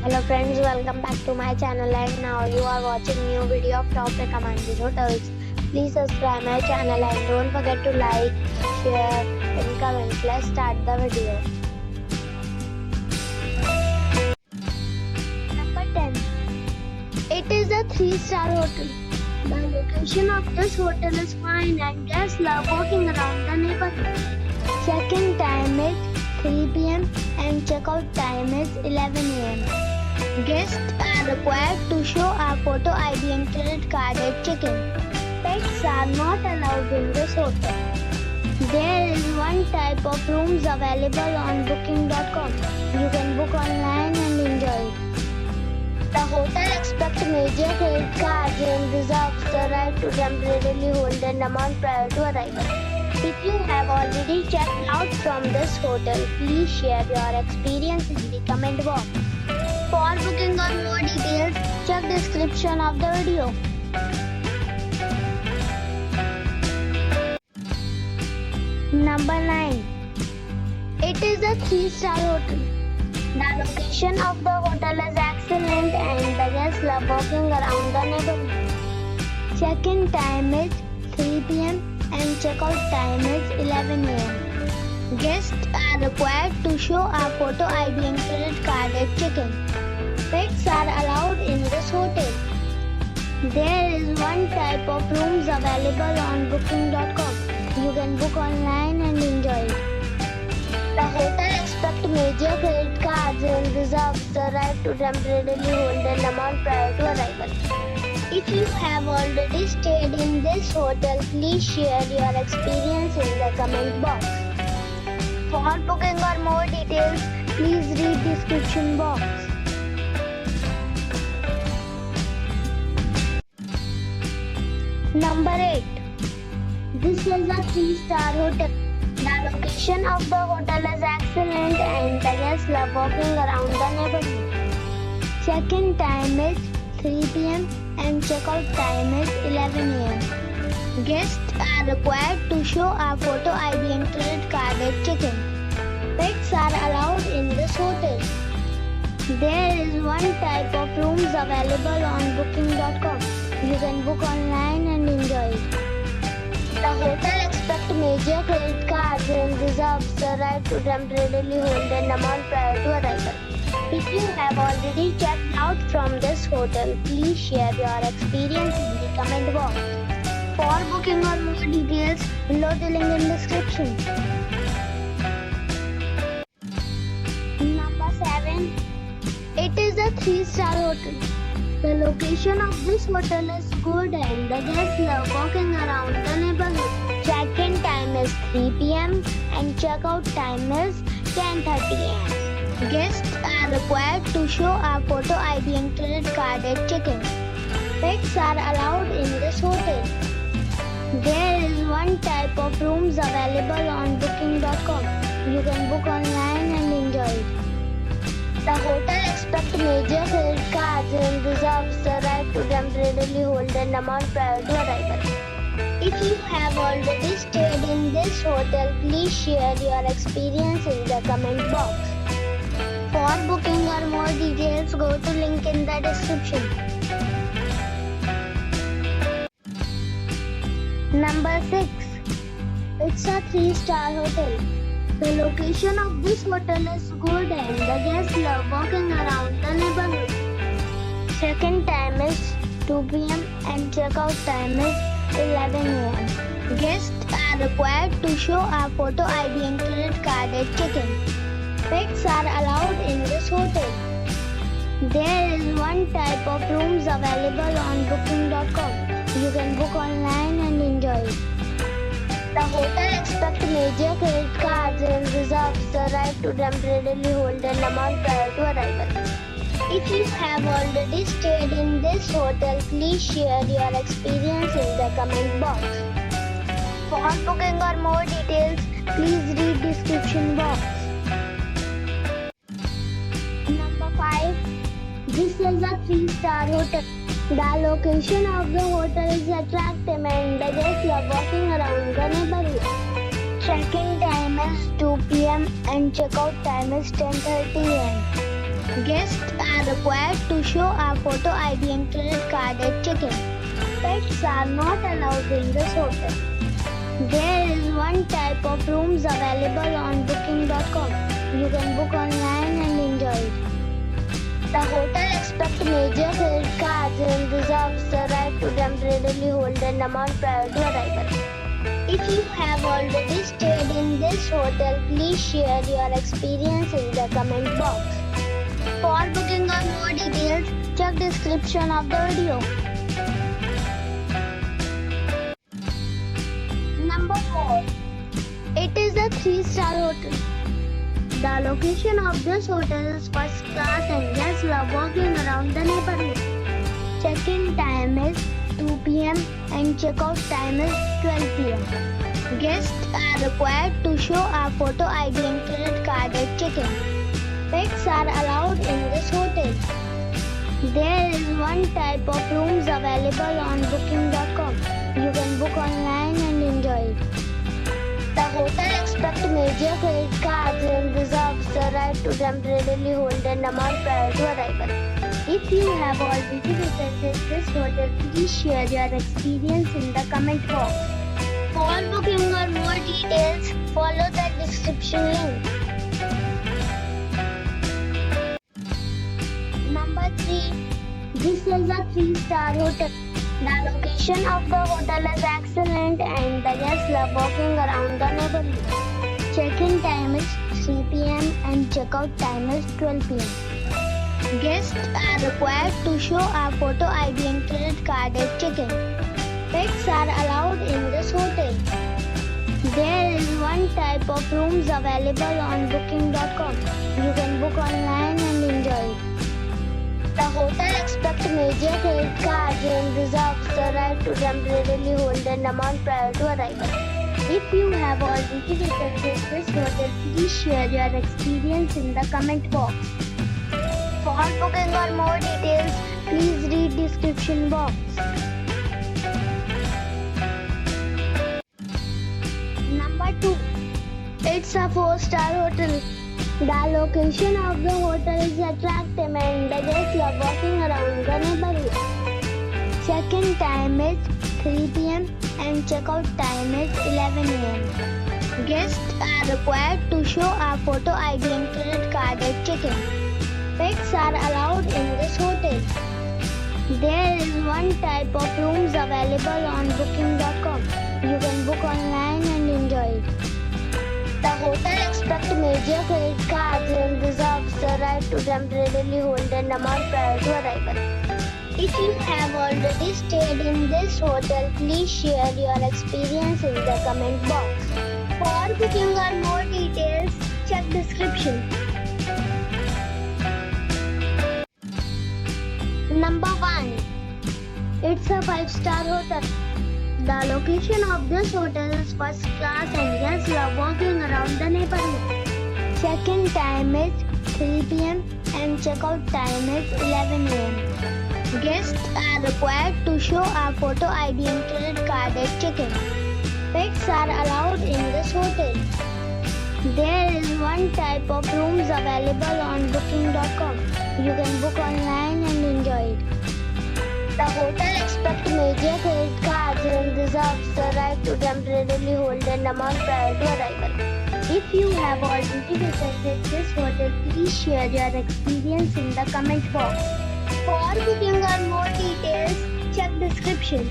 Hello friends, welcome back to my channel and now you are watching new video of top recommended hotels. Please subscribe my channel and don't forget to like, share and comment. Let's start the video. Number 10. It is a 3-star hotel. The location of this hotel is fine and guests love walking around the neighborhood. Check-in time is 3 p.m. and check-out time is 11 a.m. Guests are required to show a photo ID and credit card at check-in. Pets are not allowed in this hotel. There is one type of rooms available on booking.com. You can book online and enjoy it. The hotel expects major credit cards and reserves the right to temporarily hold an amount prior to arrival. If you have already checked out from this hotel, please share your experience in the comment box. For booking or more details, check description of the video. Number 9. It is a 3-star hotel. The location of the hotel is excellent and the guests love walking around the neighborhood. Check-in time is 3 p.m. and check-out time is 11 a.m. Guests are required to show a photo ID and credit card at check-in. Pets are allowed in this hotel. There is one type of rooms available on booking.com. You can book online and enjoy it. The hotel expects major credit cards and reserves the right to temporarily hold an amount prior to arrival. If you have already stayed in this hotel, please share your experience in the comment box. For booking or more details, please read description box. Number 8. This is a 3-star hotel. The location of the hotel is excellent and the guests love walking around the neighborhood. Check-in time is 3 p.m. and check-out time is 11 a.m. Guests are required to show a photo ID and credit card at check-in. Pets are allowed in this hotel. There is one type of rooms available on booking.com. You can book online and enjoy it. The hotel expects major credit cards and reserves the right to temporarily hold an amount prior to arrival. If you have already checked out from this hotel, please share your experience in the comment box. For booking or more details, below the link in description. Number 7. It is a 3-star hotel. The location of this hotel is good and the guests love walking around the neighborhood. Check-in time is 3 p.m. and check-out time is 10:30 a.m. Guests are required to show a photo ID and credit card at check-in. Pets are allowed in this hotel. There is one type of rooms available on booking.com. You can book online and enjoy it. The hotel expects major credit cards and reserves the right to temporarily hold an amount prior to arrival. If you have already stayed in this hotel, please share your experience in the comment box. For booking or more details, go to link in the description. Number 6. It's a 3-star hotel. The location of this hotel is good and the guests love walking around the neighborhood. Check-in time is 2 p.m. and check-out time is 11 a.m. Guests are required to show a photo ID and credit card at check-in. Pets are allowed in this hotel. There is one type of rooms available on booking.com. You can book online and enjoy it. The hotel expects major credit cards and reserves the right to temporarily hold an amount prior to arrival. If you have already stayed in this hotel, please share your experience in the comment box. For booking or more details, please read description box. Number 5. This is a 3-star hotel. The location of the hotel is attractive and the guests love walking around the neighborhood. Check-in time is 2 p.m. and check-out time is 10:30 a.m. Guests are required to show a photo ID and credit card at check-in. Pets are not allowed in this hotel. There is one type of rooms available on booking.com. You can book online and enjoy it. The hotel expects major credit cards and reserves the right to temporarily hold an amount prior to arrival. If you have already stayed in this hotel, please share your experience in the comment box. For booking or more details, check description of the video. Number 4. It is a 3-star hotel. The location of this hotel is first class and guests love walking around the neighborhood. Check-in time is 2 p.m. and check-out time is 12 p.m. Guests are required to show a photo ID and credit card at check-in. Pets are allowed in this hotel. There is one type of rooms available on booking.com. You can book online and enjoy it. The hotel expects major credit cards and reserves the right to temporarily hold an amount prior to arrival. If you have already visited this hotel, please share your experience in the comment box. For booking or more details, follow the description link. Number 3. This is a 3-star hotel. The location of the hotel is excellent and the guests love walking around the neighborhood. Check-in time is 3 p.m. and check-out time is 12 p.m. Guests are required to show a photo ID and credit card at check-in. Pets are allowed in this hotel. There is one type of rooms available on booking.com. You can book online and enjoy it. The hotel expects major credit cards and reserves the right to temporarily hold an amount prior to arrival. If you have already visited this hotel, please share your experience in the comment box. For booking or more details, please read description box. Number 2. It's a 4-star hotel. The location of the hotel is attractive and the guests love walking around the neighborhood. Check-in time is 3 p.m. and check-out time is 11 a.m. Guests are required to show a photo ID and credit card at check-in. Pets are allowed in this hotel. There is one type of rooms available on booking.com. You can book online and enjoy it. The hotel expects major credit cards and reserves the right to temporarily hold an amount prior to arrival. If you have already stayed in this hotel, please share your experience in the comment box. For booking or more details, check description. Number 1. It's a 5-star hotel. The location of this hotel is first class and guests love walking around the neighborhood. Check-in time is 3 p.m. and check-out time is 11 a.m. Guests are required to show a photo ID and credit card at check-in. Pets are allowed in this hotel. There is one type of rooms available on booking.com. You can book online and enjoy it. The hotel expects major credit cards and reserves the right to temporarily hold an amount prior to arrival. If you have already visited this hotel, please share your experience in the comment box. For booking or more details, check description.